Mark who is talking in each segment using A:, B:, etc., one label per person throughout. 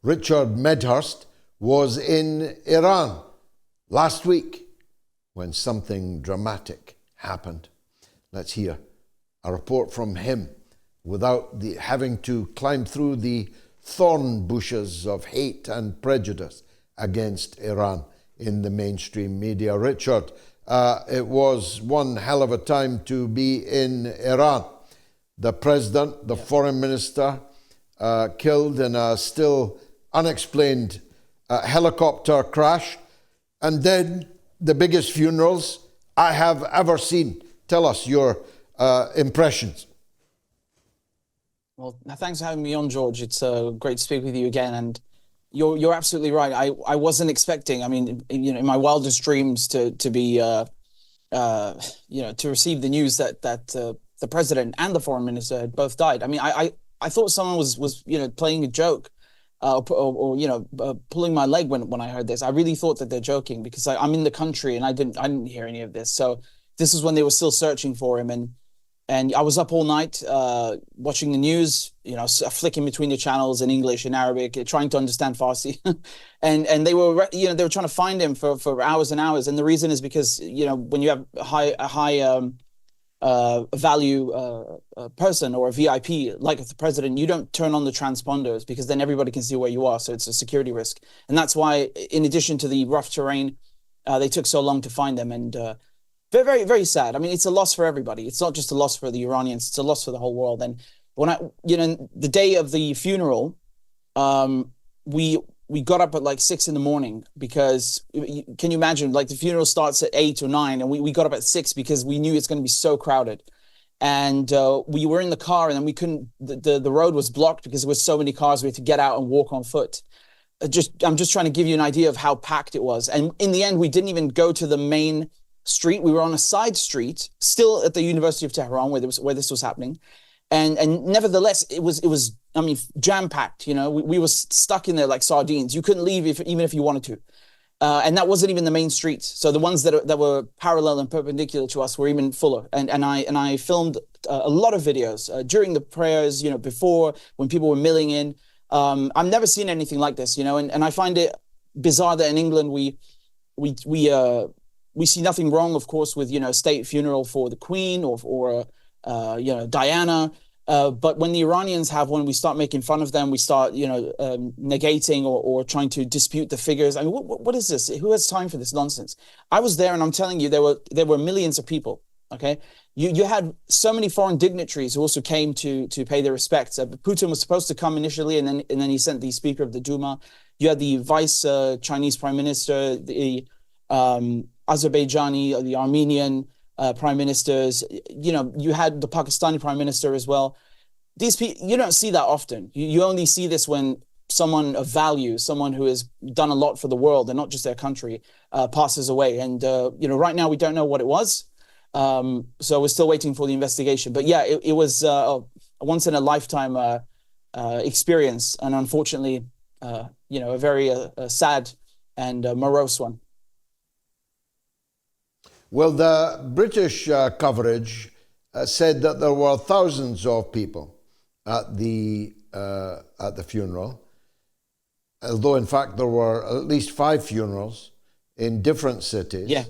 A: Richard Medhurst, was in Iran last week when something dramatic happened. Let's hear a report from him without having to climb through the thorn bushes of hate and prejudice against Iran in the mainstream media. Richard, it was one hell of a time to be in Iran. The president, the foreign minister, killed in a still unexplained helicopter crash, and then the biggest funerals I have ever seen. Tell us your impressions.
B: Well, thanks for having me on, George. It's great to speak with you again. And you're absolutely right. I wasn't expecting, I mean, in my wildest dreams to be, to receive the news that the president and the foreign minister had both died. I mean, I thought someone was playing a joke, or pulling my leg when I heard this. I really thought that they're joking, because I'm in the country and I didn't hear any of this. So this is when they were still searching for him, and I was up all night watching the news, flicking between the channels in English and Arabic, trying to understand Farsi, and they were trying to find him for hours and hours. And the reason is because when you have a high value person or a VIP like the president, you don't turn on the transponders, because then everybody can see where you are. So it's a security risk, and that's why, in addition to the rough terrain, they took so long to find them. And very, very, very sad. I mean, it's a loss for everybody. It's not just a loss for the Iranians; it's a loss for the whole world. And when the day of the funeral, we got up at like 6 a.m, because can you imagine, like, the funeral starts at 8 or 9, and we got up at 6 because we knew it's going to be so crowded. And we were in the car, and then we couldn't, the road was blocked because there were so many cars. We had to get out and walk on foot. I'm just trying to give you an idea of how packed it was. And in the end, we didn't even go to the main street. We were on a side street, still at the University of Tehran, where this was happening. And nevertheless, it was I mean, jam-packed. We were stuck in there like sardines. You couldn't leave even if you wanted to. And that wasn't even the main street. So the ones that were parallel and perpendicular to us were even fuller. And I filmed a lot of videos during the prayers, before, when people were milling in. I've never seen anything like this, and I find it bizarre that in England we see nothing wrong, of course, with state funeral for the Queen or Diana. But when the Iranians have one, we start making fun of them. We start, negating or trying to dispute the figures. I mean, what is this? Who has time for this nonsense? I was there, and I'm telling you, there were millions of people. Okay, you had so many foreign dignitaries who also came to pay their respects. Putin was supposed to come initially, and then he sent the Speaker of the Duma. You had the Vice Chinese Prime Minister, the Azerbaijani, the Armenian prime ministers. You had the Pakistani prime minister as well. These people, you don't see that often. You only see this when someone of value, someone who has done a lot for the world and not just their country, passes away. And right now we don't know what it was. So we're still waiting for the investigation. But yeah, it was a once in a lifetime experience, and unfortunately, a very sad and morose one.
A: Well, the British coverage said that there were thousands of people at the funeral, although in fact there were at least 5 funerals in different cities.
B: Yeah.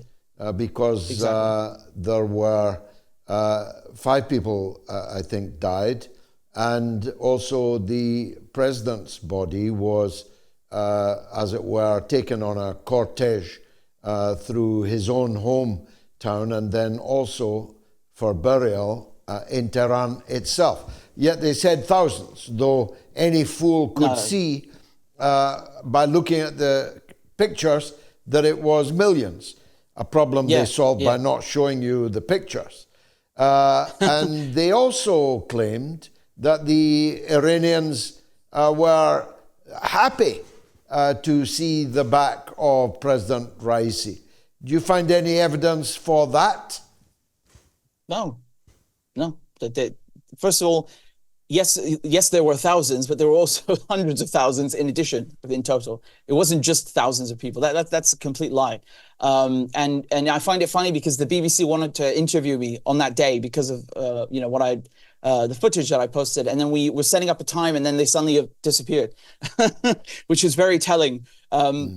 A: Because exactly. There were 5 people, I think, died, and also the president's body was, as it were, taken on a cortege through his own hometown, and then also for burial in Tehran itself. Yet they said thousands, though any fool could see by looking at the pictures that it was millions. A problem they solved by not showing you the pictures. And they also claimed that the Iranians were happy to see the back of President Raisi. Do you find any evidence for that?
B: No. First of all, yes, there were thousands, but there were also hundreds of thousands in addition, in total. It wasn't just thousands of people. That's a complete lie. And I find it funny because the BBC wanted to interview me on that day because of what I the footage that I posted, and then we were setting up a time, and then they suddenly disappeared, which is very telling,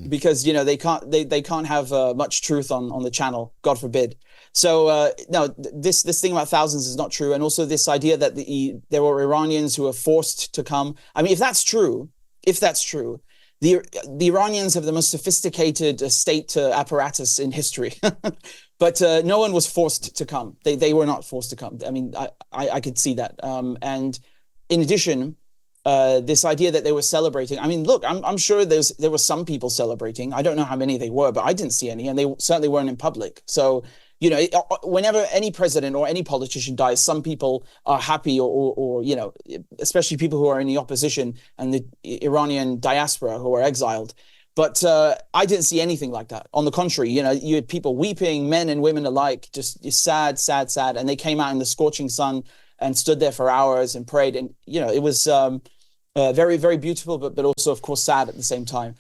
B: because they can't have much truth on the channel, God forbid. So no, this thing about thousands is not true, and also this idea that there were Iranians who were forced to come. I mean, if that's true, the Iranians have the most sophisticated state apparatus in history. But no one was forced to come. They were not forced to come. I mean, I could see that. And in addition, this idea that they were celebrating. I mean, look, I'm sure there were some people celebrating. I don't know how many they were, but I didn't see any, and they certainly weren't in public. So, whenever any president or any politician dies, some people are happy, or especially people who are in the opposition and the Iranian diaspora who are exiled. But I didn't see anything like that. On the contrary, you had people weeping, men and women alike, just sad, sad, sad. And they came out in the scorching sun and stood there for hours and prayed. And, it was very, very beautiful, but also, of course, sad at the same time.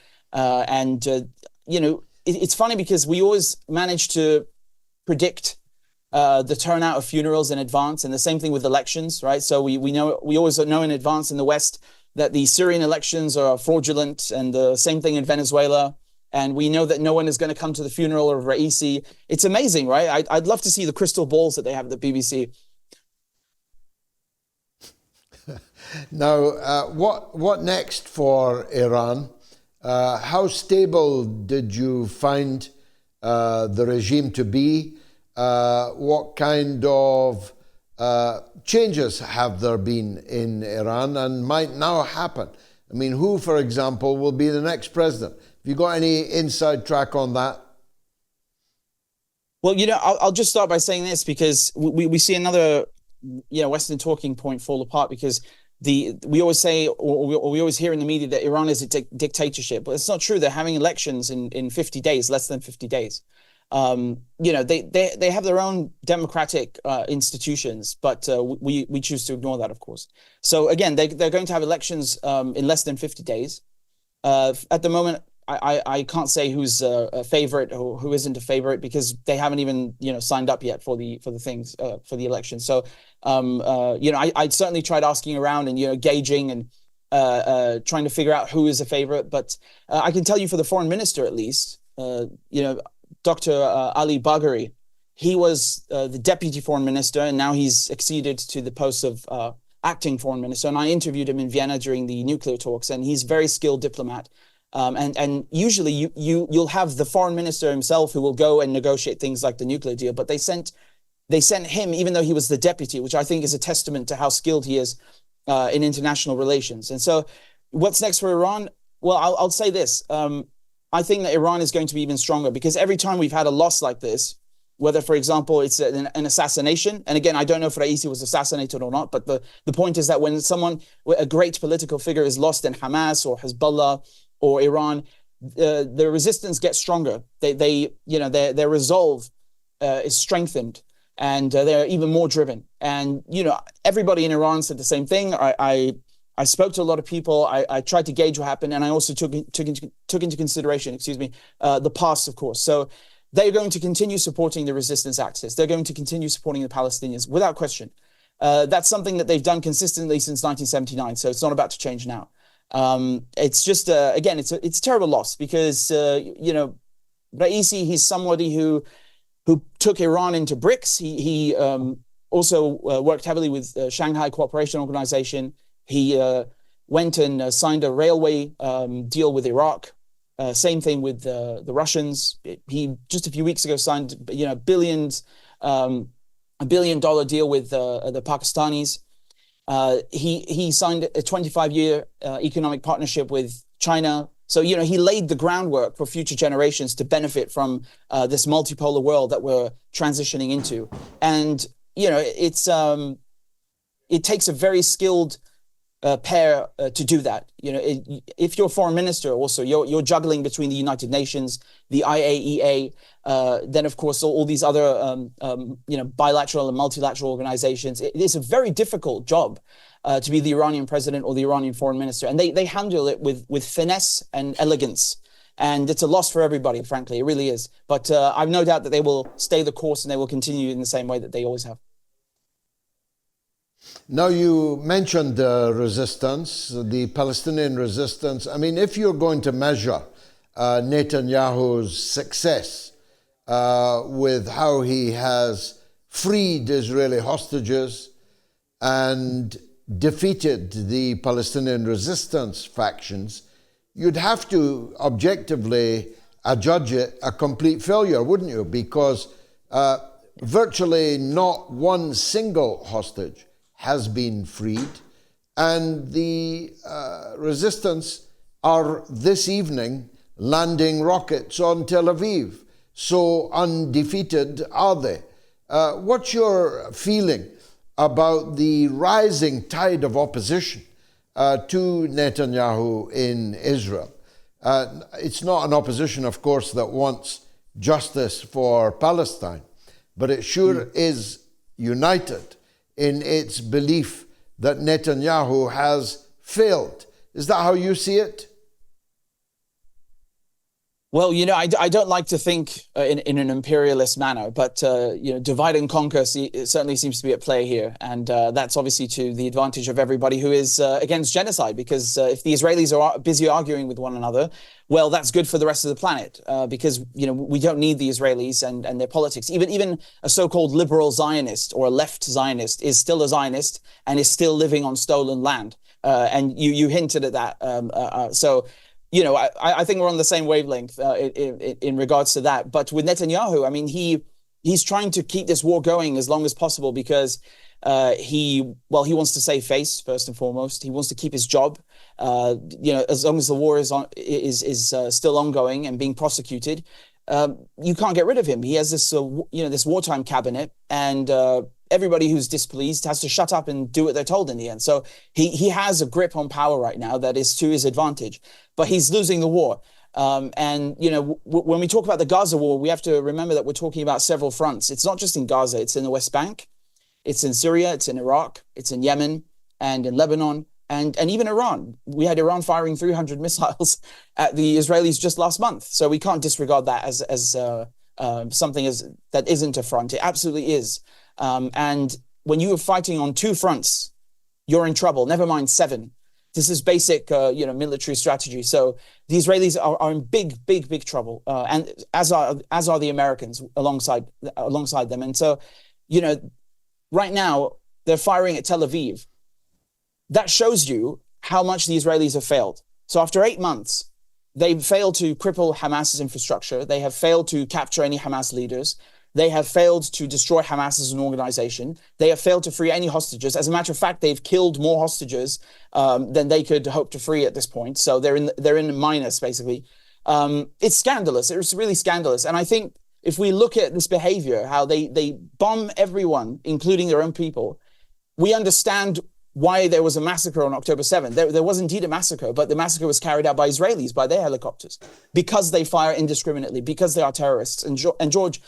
B: It's funny because we always manage to predict the turnout of funerals in advance, and the same thing with elections, right? So we always know in advance in the West that the Syrian elections are fraudulent, and the same thing in Venezuela. And we know that no one is going to come to the funeral of Raisi. It's amazing, right? I'd love to see the crystal balls that they have at the BBC.
A: Now, what next for Iran? How stable did you find the regime to be? What kind of changes have there been in Iran and might now happen? I mean, who, for example, will be the next president? Have you got any inside track on that?
B: Well, I'll just start by saying this, because we see another, Western talking point fall apart, because we always say, or we always hear in the media that Iran is a dictatorship, but it's not true. They're having elections in 50 days, less than 50 days. They have their own democratic institutions, but we choose to ignore that, of course. So again, they're going to have elections in less than 50 days. At the moment, I can't say who's a favorite or who isn't a favorite, because they haven't even signed up yet for the election. So I certainly tried asking around and gauging and trying to figure out who is a favorite. But I can tell you, for the foreign minister at least, Dr. Ali Bagheri, he was the deputy foreign minister, and now he's acceded to the post of acting foreign minister. And I interviewed him in Vienna during the nuclear talks, and he's a very skilled diplomat. And usually you'll have the foreign minister himself who will go and negotiate things like the nuclear deal. But they sent him, even though he was the deputy, which I think is a testament to how skilled he is in international relations. And so what's next for Iran? Well, I'll say this. I think that Iran is going to be even stronger, because every time we've had a loss like this, whether, for example, it's an assassination, and again, I don't know if Raisi was assassinated or not, but the point is that when a great political figure is lost in Hamas or Hezbollah or Iran, the resistance gets stronger. Their resolve is strengthened, and they're even more driven. And everybody in Iran said the same thing. I spoke to a lot of people. I tried to gauge what happened, and I also took into consideration, the past, of course. So they're going to continue supporting the resistance axis. They're going to continue supporting the Palestinians without question. That's something that they've done consistently since 1979. So it's not about to change now. It's just again, it's a terrible loss, because Raisi, he's somebody who took Iran into BRICS. He also worked heavily with Shanghai Cooperation Organization. He went and signed a railway deal with Iraq. Same thing with the Russians. He just a few weeks ago signed $1 billion deal with the Pakistanis. He signed a 25-year economic partnership with China. So he laid the groundwork for future generations to benefit from this multipolar world that we're transitioning into. And it takes a very skilled pair to do that. If you're foreign minister, also you're juggling between the United Nations, the IAEA, then of course all these other bilateral and multilateral organizations. It is a very difficult job to be the Iranian president or the Iranian foreign minister, and they handle it with finesse and elegance. And it's a loss for everybody, frankly. It really is. But I've no doubt that they will stay the course, and they will continue in the same way that they always have.
A: Now, you mentioned the resistance, the Palestinian resistance. I mean, if you're going to measure Netanyahu's success with how he has freed Israeli hostages and defeated the Palestinian resistance factions, you'd have to objectively adjudge it a complete failure, wouldn't you? Because virtually not one single hostage has been freed, and the resistance are this evening landing rockets on Tel Aviv. So undefeated are they. What's your feeling about the rising tide of opposition to Netanyahu in Israel? It's not an opposition, of course, that wants justice for Palestine, but it sure is united in its belief that Netanyahu has failed. Is that how you see it?
B: Well, you know, I don't like to think in an imperialist manner, but, you know, divide and conquer it certainly seems to be at play here. And that's obviously to the advantage of everybody who is against genocide, because if the Israelis are busy arguing with one another, well, that's good for the rest of the planet, because, you know, we don't need the Israelis and their politics. Even a so-called liberal Zionist or a left Zionist is still a Zionist and is still living on stolen land. And you hinted at that. So, you know, I think we're on the same wavelength in regards to that. But with Netanyahu, I mean, he's trying to keep this war going as long as possible because he wants to save face first and foremost. He wants to keep his job. You know, as long as the war is still ongoing and being prosecuted, you can't get rid of him. He has this this wartime cabinet, and everybody who's displeased has to shut up and do what they're told in the end. So he has a grip on power right now that is to his advantage, but he's losing the war. And, you know, when we talk about the Gaza war, we have to remember that we're talking about several fronts. It's not just in Gaza. It's in the West Bank. It's in Syria. It's in Iraq. It's in Yemen and in Lebanon and even Iran. We had Iran firing 300 missiles at the Israelis just last month. So we can't disregard that as something that isn't a front. It absolutely is. And when you are fighting on two fronts, you're in trouble, never mind seven. This is basic, military strategy. So the Israelis are in big trouble, and as are the Americans alongside them. And so, you know, right now they're firing at Tel Aviv. That shows you how much the Israelis have failed. So after 8 months, they've failed to cripple Hamas's infrastructure. They have failed to capture any Hamas leaders. They have failed to destroy Hamas as an organization. They have failed to free any hostages. As a matter of fact, they've killed more hostages than they could hope to free at this point. So they're in minus, basically. It's scandalous. It's really scandalous. And I think if we look at this behavior, how they bomb everyone, including their own people, we understand why there was a massacre on October 7th. There was indeed a massacre, but the massacre was carried out by Israelis, by their helicopters, because they fire indiscriminately, because they are terrorists. And George,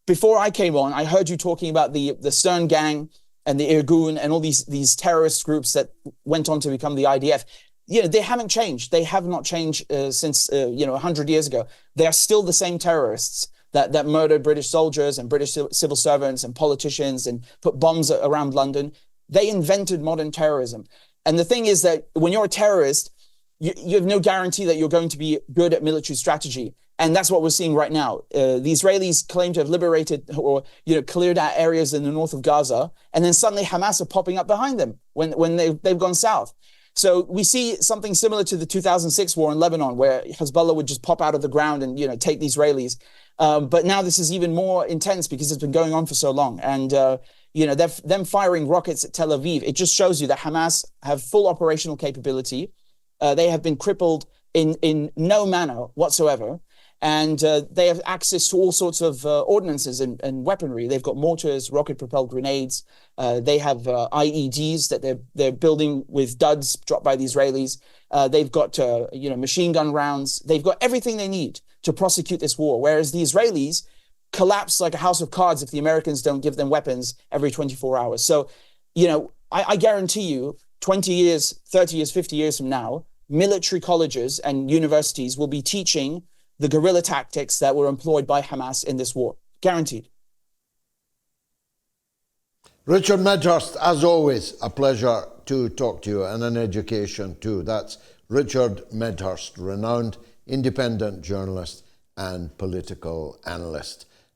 B: before I came on, I heard you talking about the Stern Gang and the Irgun and all these terrorist groups that went on to become the IDF. You know, they haven't changed. They have not changed since 100 years ago. They are still the same terrorists that murdered British soldiers and British civil servants and politicians and put bombs around London. They invented modern terrorism. And the thing is that when you're a terrorist, you have no guarantee that you're going to be good at military strategy. And that's what we're seeing right now. The Israelis claim to have liberated or cleared out areas in the north of Gaza, and then suddenly Hamas are popping up behind them when they've gone south. So we see something similar to the 2006 war in Lebanon, where Hezbollah would just pop out of the ground and take the Israelis. But now this is even more intense because it's been going on for so long. And them firing rockets at Tel Aviv, it just shows you that Hamas have full operational capability. They have been crippled in no manner whatsoever. And they have access to all sorts of ordnances and weaponry. They've got mortars, rocket-propelled grenades. They have IEDs that they're building with duds dropped by the Israelis. They've got machine gun rounds. They've got everything they need to prosecute this war. Whereas the Israelis collapse like a house of cards if the Americans don't give them weapons every 24 hours. So, I guarantee you, 20 years, 30 years, 50 years from now, military colleges and universities will be teaching the guerrilla tactics that were employed by Hamas in this war. Guaranteed.
A: Richard Medhurst, as always, a pleasure to talk to you, and an education too. That's Richard Medhurst, renowned independent journalist and political analyst.